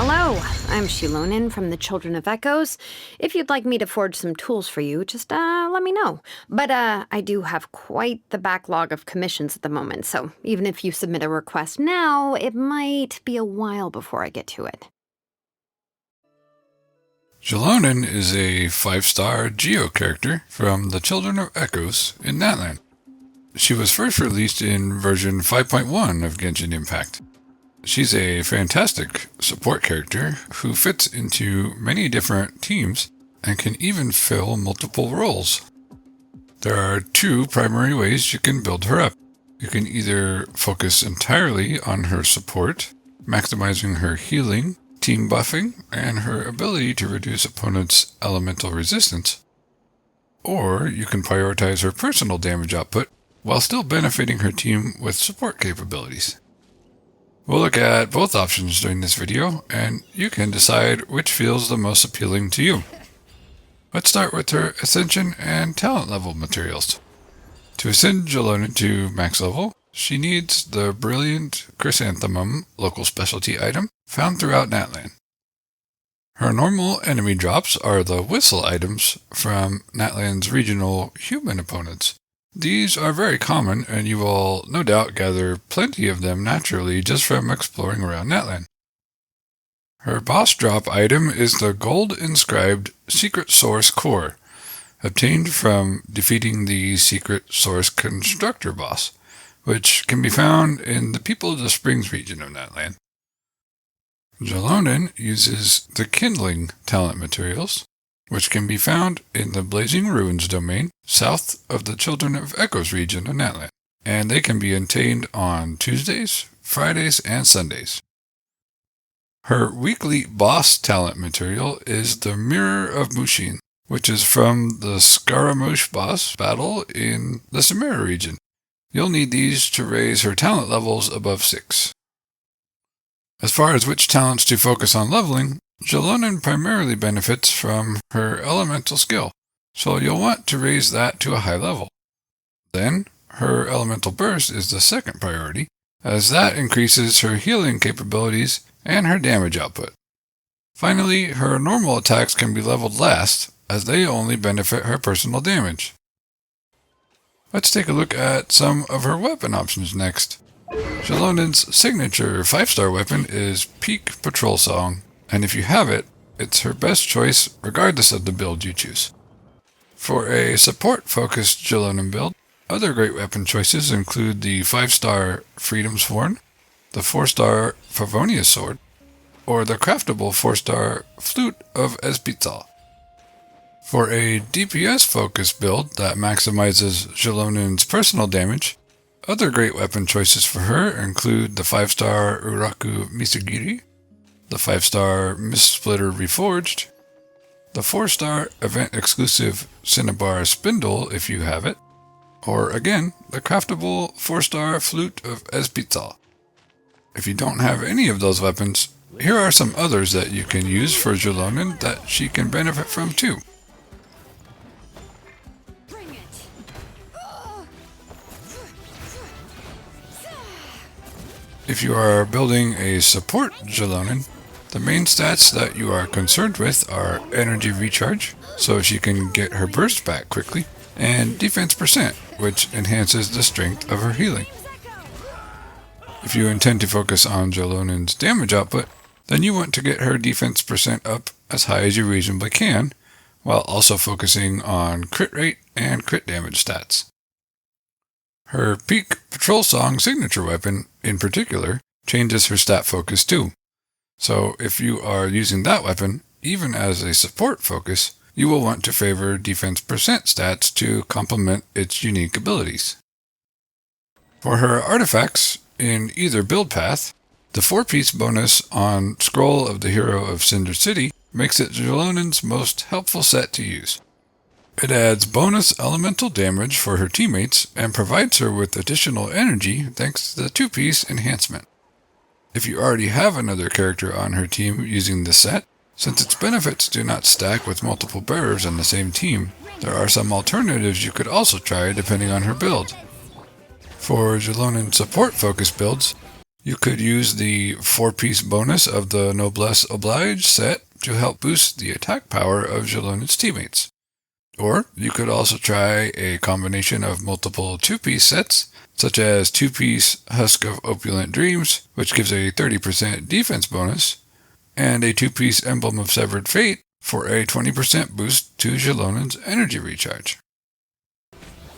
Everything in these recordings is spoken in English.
Hello, I'm Xilonen from the Children of Echoes. If you'd like me to forge some tools for you, just let me know. But I do have quite the backlog of commissions at the moment, so even if you submit a request now, it might be a while before I get to it. Xilonen is a 5-star Geo character from the Children of Echoes in Natlan. She was first released in version 5.1 of Genshin Impact. She's a fantastic support character who fits into many different teams and can even fill multiple roles. There are 2 primary ways you can build her up. You can either focus entirely on her support, maximizing her healing, team buffing, and her ability to reduce opponents' elemental resistance. Or you can prioritize her personal damage output while still benefiting her team with support capabilities. We'll look at both options during this video, and you can decide which feels the most appealing to you. Let's start with her Ascension and Talent level materials. To ascend Xilonen to max level, she needs the Brilliant Chrysanthemum local specialty item found throughout Natlan. Her normal enemy drops are the Whistle items from Natlan's regional human opponents. These are very common, and you will no doubt gather plenty of them naturally just from exploring around Natlan. Her boss drop item is the gold-inscribed Secret Source Core, obtained from defeating the Secret Source Constructor boss, which can be found in the People of the Springs region of Natlan. Xilonen uses the Kindling talent materials, which can be found in the Blazing Ruins domain south of the Children of Echoes region of Natlan, and they can be obtained on Tuesdays, Fridays, and Sundays. Her weekly boss talent material is the Mirror of Mushin, which is from the Scaramouche boss battle in the Samara region. You'll need these to raise her talent levels above 6. As far as which talents to focus on leveling, Xilonen primarily benefits from her elemental skill, so you'll want to raise that to a high level. Then, her elemental burst is the second priority, as that increases her healing capabilities and her damage output. Finally, her normal attacks can be leveled last, as they only benefit her personal damage. Let's take a look at some of her weapon options next. Xilonen's signature 5-star weapon is Peak Patrol Song, and if you have it, it's her best choice regardless of the build you choose. For a support-focused Xilonen build, other great weapon choices include the 5-star Freedom Sworn, the 4-star Favonius Sword, or the craftable 4-star Flute of Espizal. For a DPS-focused build that maximizes Xilonen's personal damage, other great weapon choices for her include the 5-star Uraku Misugiri, the 5-star Mist Splitter Reforged, the 4-star event-exclusive Cinnabar Spindle if you have it, or again, the craftable 4-star Flute of Espizal. If you don't have any of those weapons, here are some others that you can use for Xilonen that she can benefit from too. If you are building a support Xilonen, the main stats that you are concerned with are energy recharge, so she can get her burst back quickly, and defense percent, which enhances the strength of her healing. If you intend to focus on Xilonen's damage output, then you want to get her defense percent up as high as you reasonably can, while also focusing on crit rate and crit damage stats. Her Peak Patrol Song signature weapon, in particular, changes her stat focus too. So if you are using that weapon, even as a support focus, you will want to favor defense percent stats to complement its unique abilities. For her artifacts, in either build path, the 4-piece bonus on Scroll of the Hero of Cinder City makes it Xilonen's most helpful set to use. It adds bonus elemental damage for her teammates and provides her with additional energy thanks to the 2-piece enhancement. If you already have another character on her team using this set, since its benefits do not stack with multiple bearers on the same team, there are some alternatives you could also try depending on her build. For Xilonen support-focused builds, You could use the 4-piece bonus of the Noblesse Oblige set to help boost the attack power of Xilonen's teammates. Or you could also try a combination of multiple 2-piece sets, such as 2-piece Husk of Opulent Dreams, which gives a 30% defense bonus, and a 2-piece Emblem of Severed Fate for a 20% boost to Xilonen's energy recharge.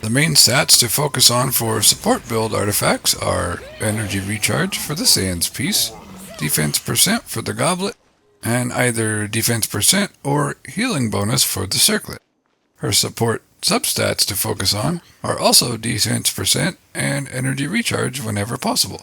The main stats to focus on for support build artifacts are energy recharge for the Sands piece, defense percent for the goblet, and either defense percent or healing bonus for the circlet. Her support substats to focus on are also defense percent and energy recharge whenever possible.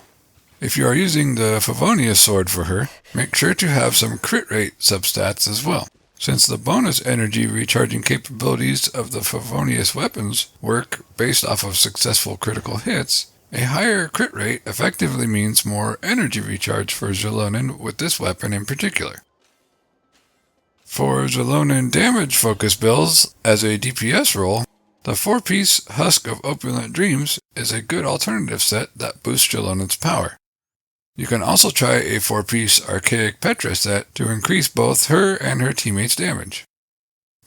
If you are using the Favonius sword for her, make sure to have some crit rate substats as well. Since the bonus energy recharging capabilities of the Favonius weapons work based off of successful critical hits, a higher crit rate effectively means more energy recharge for Xilonen with this weapon in particular. For Xilonen damage focus builds as a DPS role, the 4-piece Husk of Opulent Dreams is a good alternative set that boosts Xilonen's power. You can also try a 4-piece Archaic Petra set to increase both her and her teammates' damage.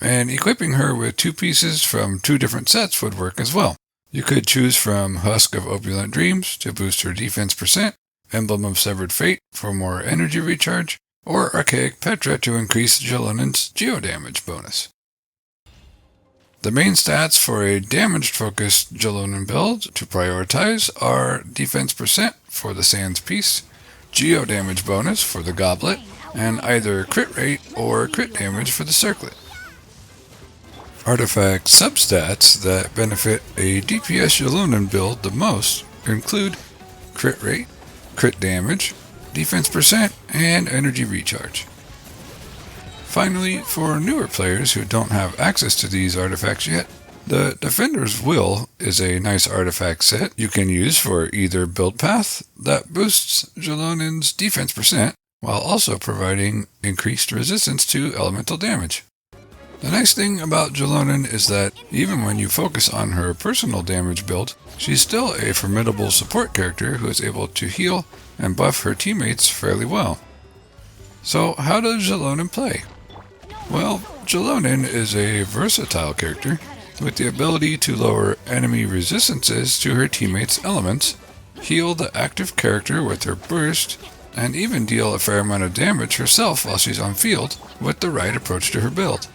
And equipping her with 2 pieces from 2 different sets would work as well. You could choose from Husk of Opulent Dreams to boost her defense percent, Emblem of Severed Fate for more energy recharge, or Archaic Petra to increase Xilonen's geo damage bonus. The main stats for a damage-focused Xilonen build to prioritize are defense percent for the Sands piece, geo damage bonus for the goblet, and either crit rate or crit damage for the circlet. Artifact substats that benefit a DPS Xilonen build the most include crit rate, crit damage, defense percent, and energy recharge. Finally, for newer players who don't have access to these artifacts yet, the Defender's Will is a nice artifact set you can use for either build path that boosts Xilonen's defense percent while also providing increased resistance to elemental damage. The nice thing about Xilonen is that even when you focus on her personal damage build, she's still a formidable support character who is able to heal and buff her teammates fairly well. So how does Xilonen play? Well, Xilonen is a versatile character with the ability to lower enemy resistances to her teammates' elements, heal the active character with her burst, and even deal a fair amount of damage herself while she's on field with the right approach to her build.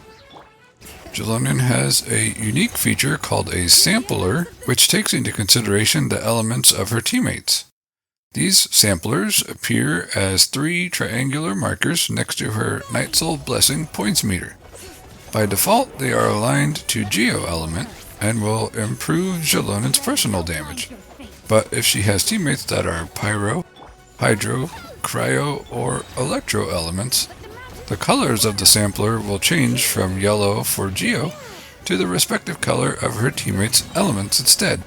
Xilonen has a unique feature called a Sampler, which takes into consideration the elements of her teammates. These samplers appear as 3 triangular markers next to her Nightsoul Blessing points meter. By default, they are aligned to Geo element and will improve Xilonen's personal damage. But if she has teammates that are Pyro, Hydro, Cryo, or Electro elements, the colors of the sampler will change from yellow for Geo to the respective color of her teammates' elements instead,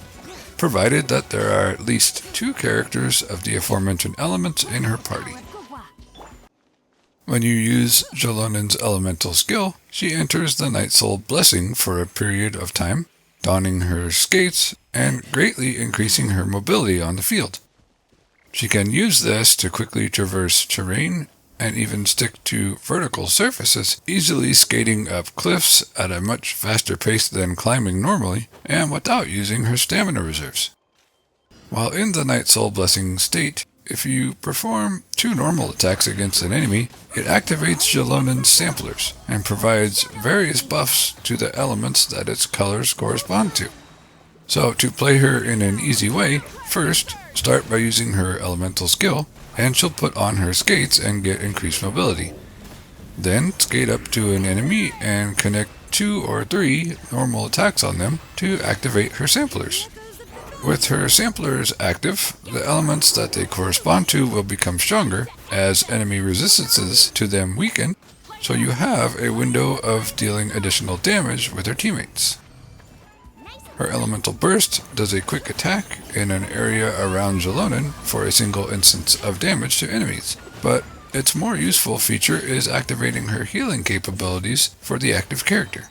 provided that there are at least 2 characters of the aforementioned elements in her party. When you use Xilonen's elemental skill, she enters the Nightsoul Blessing for a period of time, donning her skates and greatly increasing her mobility on the field. She can use this to quickly traverse terrain and even stick to vertical surfaces, easily skating up cliffs at a much faster pace than climbing normally, and without using her stamina reserves. While in the Nightsoul Blessing state, if you perform 2 normal attacks against an enemy, it activates Xilonen's samplers and provides various buffs to the elements that its colors correspond to. So to play her in an easy way, first, start by using her elemental skill, and she'll put on her skates and get increased mobility. Then skate up to an enemy and connect 2 or 3 normal attacks on them to activate her samplers. With her samplers active, the elements that they correspond to will become stronger as enemy resistances to them weaken, so you have a window of dealing additional damage with her teammates. Her elemental burst does a quick attack in an area around Xilonen for a single instance of damage to enemies, but its more useful feature is activating her healing capabilities for the active character.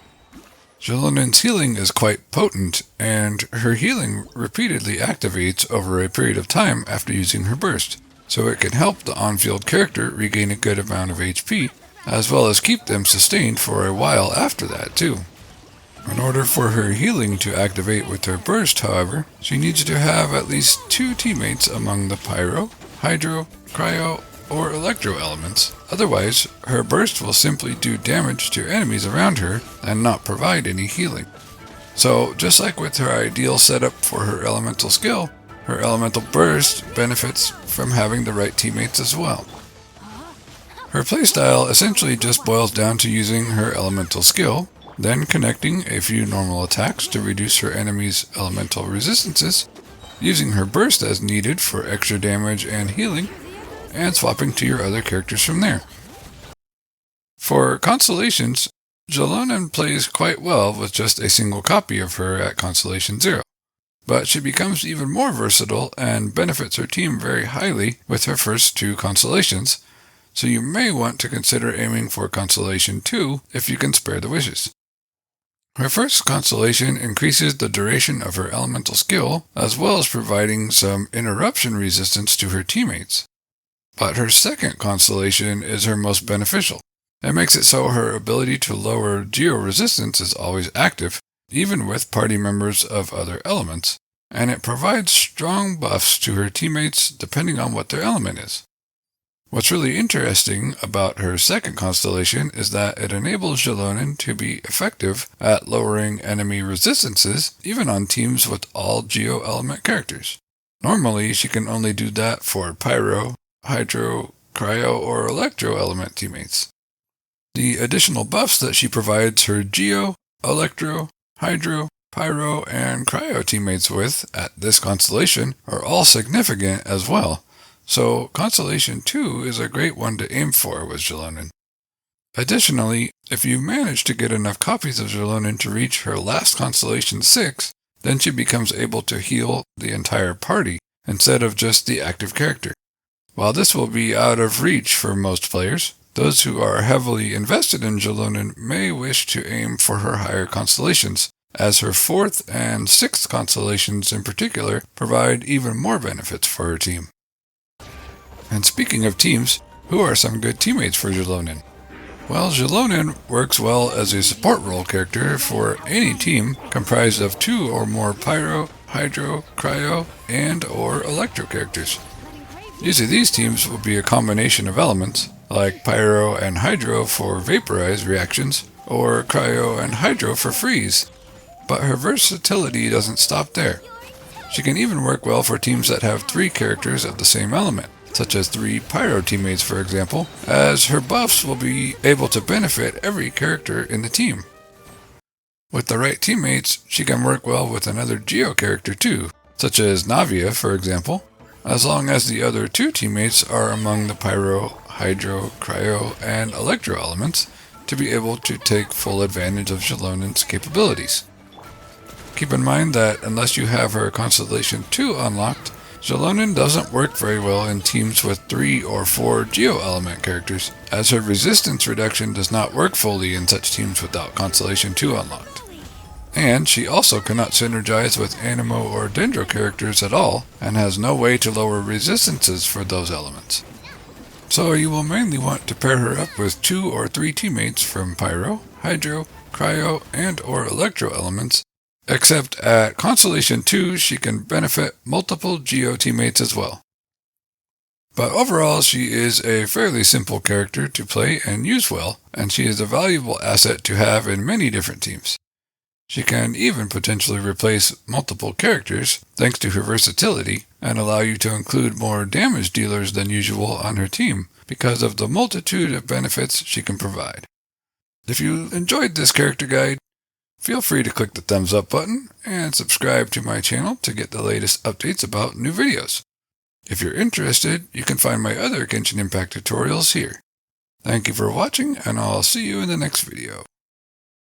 Xilonen's healing is quite potent, and her healing repeatedly activates over a period of time after using her burst, so it can help the on-field character regain a good amount of HP, as well as keep them sustained for a while after that too. In order for her healing to activate with her burst, however, she needs to have at least 2 teammates among the Pyro, Hydro, Cryo, or Electro elements. Otherwise, her burst will simply do damage to enemies around her and not provide any healing. So, just like with her ideal setup for her elemental skill, her elemental burst benefits from having the right teammates as well. Her playstyle essentially just boils down to using her elemental skill, then connecting a few normal attacks to reduce her enemy's elemental resistances, using her burst as needed for extra damage and healing, and swapping to your other characters from there. For Constellations, Xilonen plays quite well with just a single copy of her at Constellation 0, but she becomes even more versatile and benefits her team very highly with her first 2 constellations, so you may want to consider aiming for Constellation 2 if you can spare the wishes. Her first constellation increases the duration of her elemental skill, as well as providing some interruption resistance to her teammates. But her second constellation is her most beneficial. It makes it so her ability to lower geo-resistance is always active, even with party members of other elements, and it provides strong buffs to her teammates depending on what their element is. What's really interesting about her second constellation is that it enables Xilonen to be effective at lowering enemy resistances, even on teams with all geo-element characters. Normally, she can only do that for Pyro, Hydro, Cryo, or Electro element teammates. The additional buffs that she provides her Geo, Electro, Hydro, Pyro, and Cryo teammates with at this constellation are all significant as well, so Constellation 2 is a great one to aim for with Xilonen. Additionally, if you manage to get enough copies of Xilonen to reach her last Constellation 6, then she becomes able to heal the entire party instead of just the active character. While this will be out of reach for most players, those who are heavily invested in Xilonen may wish to aim for her higher constellations, as her 4th and 6th constellations in particular provide even more benefits for her team. And speaking of teams, who are some good teammates for Xilonen? Well, Xilonen works well as a support role character for any team comprised of 2 or more Pyro, Hydro, Cryo, and or Electro characters. Usually these teams will be a combination of elements, like Pyro and Hydro for vaporize reactions, or Cryo and Hydro for freeze. But her versatility doesn't stop there. She can even work well for teams that have 3 characters of the same element, such as 3 Pyro teammates for example, as her buffs will be able to benefit every character in the team. With the right teammates, she can work well with another Geo character too, such as Navia for example, as long as the other 2 teammates are among the Pyro, Hydro, Cryo, and Electro elements to be able to take full advantage of Xilonen's capabilities. Keep in mind that unless you have her Constellation 2 unlocked, Xilonen doesn't work very well in teams with 3 or 4 geo-element characters, as her resistance reduction does not work fully in such teams without Constellation 2 unlocked. And she also cannot synergize with Anemo or Dendro characters at all, and has no way to lower resistances for those elements. So you will mainly want to pair her up with 2 or 3 teammates from Pyro, Hydro, Cryo, and or Electro elements, except at Constellation 2 she can benefit multiple Geo teammates as well. But overall she is a fairly simple character to play and use well, and she is a valuable asset to have in many different teams. She can even potentially replace multiple characters thanks to her versatility, and allow you to include more damage dealers than usual on her team because of the multitude of benefits she can provide. If you enjoyed this character guide, feel free to click the thumbs up button and subscribe to my channel to get the latest updates about new videos. If you're interested, you can find my other Genshin Impact tutorials here. Thank you for watching, and I'll see you in the next video.